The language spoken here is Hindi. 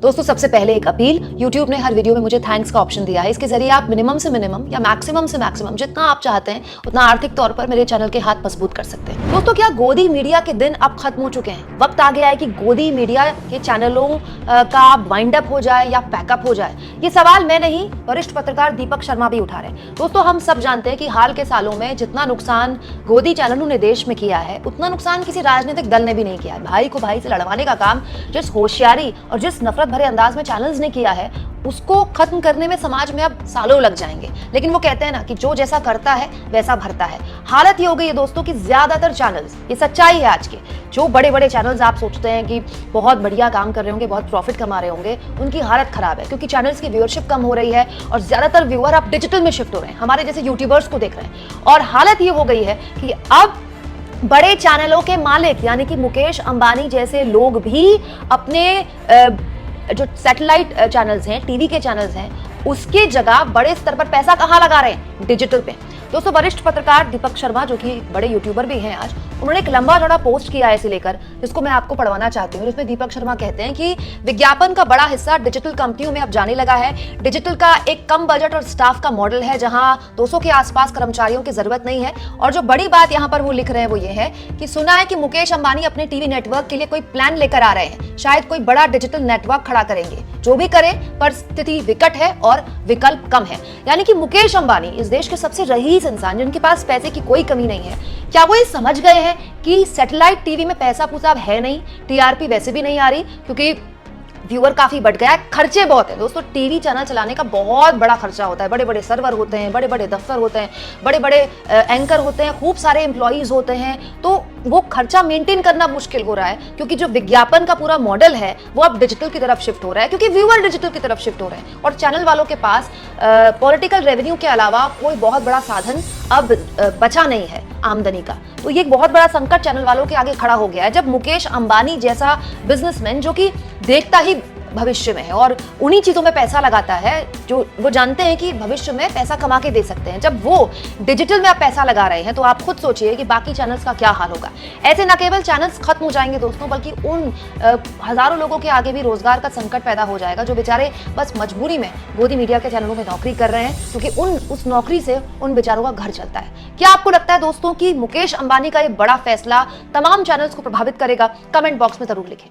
दोस्तों सबसे पहले एक अपील, YouTube ने हर वीडियो में मुझे थैंक्स का ऑप्शन दिया है। इसके जरिए आप मिनिमम से मिनिमम या मैक्सिमम से मैक्सिमम जितना आप चाहते हैं उतना आर्थिक तौर पर मेरे चैनल के हाथ मजबूत कर सकते हैं। दोस्तों क्या गोदी मीडिया के दिन अब खत्म हो चुके हैं? वक्त आ गया है कि गोदी मीडिया के चैनलों का वाइंड अप हो जाए या पैकअप हो जाए? ये सवाल मैं नहीं, वरिष्ठ पत्रकार दीपक शर्मा भी उठा रहे हैं। दोस्तों हम सब जानते हैं कि हाल के सालों में जितना नुकसान गोदी चैनलों ने देश में किया है उतना नुकसान किसी राजनीतिक दल ने भी नहीं किया है। भाई को भाई से लड़वाने का काम जिस होशियारी और जिस नफरत भरे अंदाज में चैनल्स ने किया है उसको खत्म करने में समाज में अब सालों लग जाएंगे। लेकिन वो कहते हैं ना कि जो जैसा करता है वैसा भरता है। हालत ये हो गई है दोस्तों कि ज्यादातर चैनल्स, ये सच्चाई है आज के, जो बड़े बड़े चैनल्स आप सोचते हैं कि बहुत बढ़िया काम कर रहे होंगे, बहुत प्रॉफिट कमा रहे होंगे, उनकी हालत खराब है क्योंकि चैनल्स की व्यूअरशिप कम हो रही है और ज्यादातर व्यूअर अब डिजिटल में शिफ्ट हो रहे हैं, हमारे जैसे यूट्यूबर्स को देख रहे हैं। और हालत ये हो गई है कि अब बड़े चैनलों के मालिक यानी कि मुकेश अंबानी जैसे लोग भी अपने जो सैटेलाइट चैनल्स हैं, टीवी के चैनल्स हैं, उसके जगह बड़े स्तर पर पैसा कहां लगा रहे हैं? डिजिटल पे। दोस्तों वरिष्ठ पत्रकार दीपक शर्मा जो कि बड़े यूट्यूबर भी हैं आज, उन्होंने एक लंबा चौड़ा पोस्ट किया है इसे लेकर, जिसको मैं आपको पढ़वाना चाहती हूँ। इसमें दीपक शर्मा कहते हैं कि विज्ञापन का बड़ा हिस्सा डिजिटल कंपनियों में अब जाने लगा है। डिजिटल का एक कम बजट और स्टाफ का मॉडल है जहां 200 के आसपास कर्मचारियों की जरूरत नहीं है। और जो बड़ी बात यहाँ पर वो लिख रहे हैं वो ये है कि सुना है कि मुकेश अंबानी अपने टीवी नेटवर्क के लिए कोई प्लान लेकर आ रहे हैं, शायद कोई बड़ा डिजिटल नेटवर्क खड़ा करेंगे। जो भी करें परिस्थिति विकट है और विकल्प कम है। यानी कि मुकेश अंबानी इस देश के सबसे रईस इंसान जिनके पास पैसे की कोई कमी नहीं है, क्या वो ये समझ गए हैं कि सैटेलाइट टीवी में पैसा पूसा अब है नहीं, टीआरपी वैसे भी नहीं आ रही क्योंकि व्यूअर काफी बढ़ गया है, खर्चे बहुत है। दोस्तों टीवी चैनल चलाने का बहुत बड़ा खर्चा होता है, बड़े बड़े सर्वर होते हैं, बड़े बड़े दफ्तर होते हैं, बड़े बड़े एंकर होते हैं, खूब सारे एम्प्लॉइज होते हैं, तो वो खर्चा मेंटेन करना मुश्किल हो रहा है क्योंकि जो विज्ञापन का पूरा मॉडल है वो अब डिजिटल की तरफ शिफ्ट हो रहा है क्योंकि व्यूअर डिजिटल की तरफ शिफ्ट हो रहे हैं और चैनल वालों के पास पॉलिटिकल रेवेन्यू के अलावा कोई बहुत बड़ा साधन अब बचा नहीं है आमदनी का। तो ये एक बहुत बड़ा संकट चैनल वालों के आगे खड़ा हो गया है जब मुकेश अंबानी जैसा बिजनेसमैन जो कि देखता ही भविष्य में है और उन्हीं चीजों में पैसा लगाता है जो वो जानते हैं कि भविष्य में पैसा कमा के दे सकते हैं, जब वो डिजिटल में आप पैसा लगा रहे हैं तो आप खुद सोचिए कि बाकी चैनल्स का क्या हाल होगा। ऐसे न केवल चैनल्स खत्म हो जाएंगे दोस्तों, बल्कि उन हजारों लोगों के आगे भी रोजगार का संकट पैदा हो जाएगा जो बेचारे बस मजबूरी में गोदी मीडिया के चैनलों में नौकरी कर रहे हैं क्योंकि उस नौकरी से उन बेचारों का घर चलता है। क्या आपको लगता है दोस्तों कि मुकेश अंबानी का ये बड़ा फैसला तमाम चैनल्स को प्रभावित करेगा? कमेंट बॉक्स में जरूर लिखें।